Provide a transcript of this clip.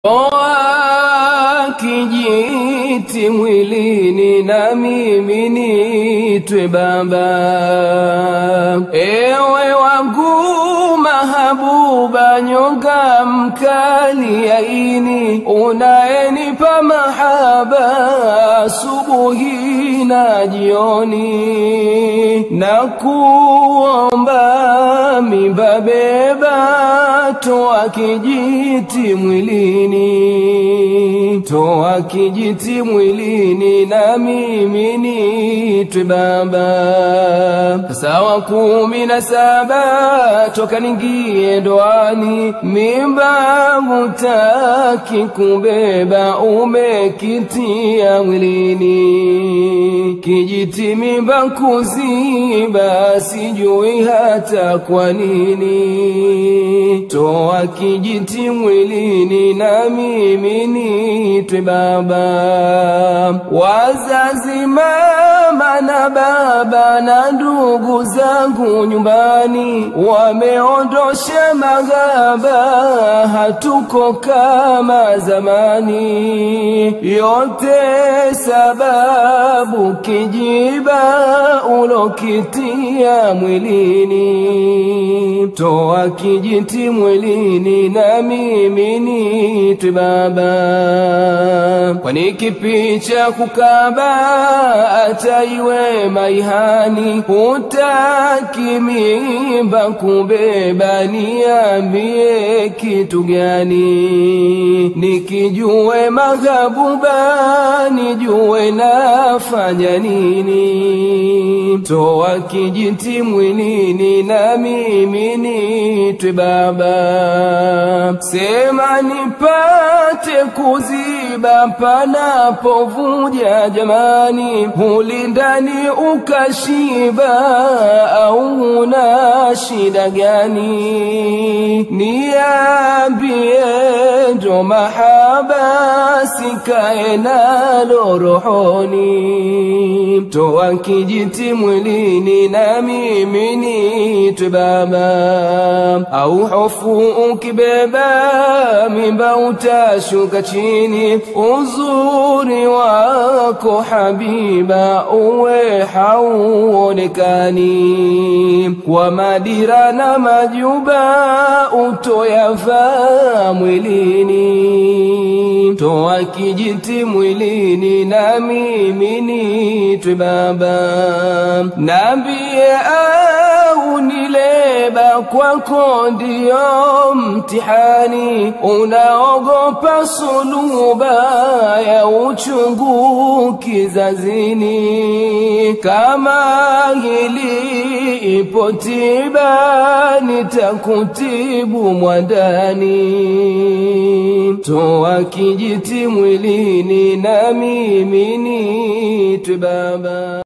Toa kijiti mwilini na mimi nitwe baba. Ewe wangu mahabuba, nyonga mkali yaini, unaenipa mahaba asubuhi na jioni. Na kuomba mimba beba, toa kijiti mwilini, toa kijiti mwilini na mimi nitwe baba. Sawa 17 toka ningie ndoani, mimba hutaki kubeba, umekitia mwilini. Kijiti mimba kuziba, sijui hata kwa nini. Toa kijiti mwilini na mimi nitwe baba. Wazazi mama na baba na ndugu zangu nyumbani, wameondosha magaba, hatuko kama zamani. Yote sababu kijiba ulokitia mwilini. Toa kijiti mwilini na mimi nitwe baba. Kwani kipi cha kukaba hata iwe maihani, hutaki mimba kubeba, niambie kitu gani? Nikijue maghabuba, nijue nafanya nini? Toa kijiti mwilini na mimi nitwe baba. Sema nipate kuziba panapovuja jamani, hulindani ukashiba au una shida gani? Niambie ndo mahaba sikae nalo rohoni. Toa kijiti mwilini na mimi nitwe baba. Au hofu ukibeba mimba utashuka chini, uzuri wako habiba uwe hauonekani. Kwa madira na majuba utoyavaa mwilini. Toa kijiti mwilini na mimi nitwe baba. Nambie au nileba, kwako ndio mtihani. Unaogopa suluba ya uchungu kizazini. Kama hili ipo tiba, nitakutibu mwandani. Toa kijiti mwilini na mimi nitwe baba.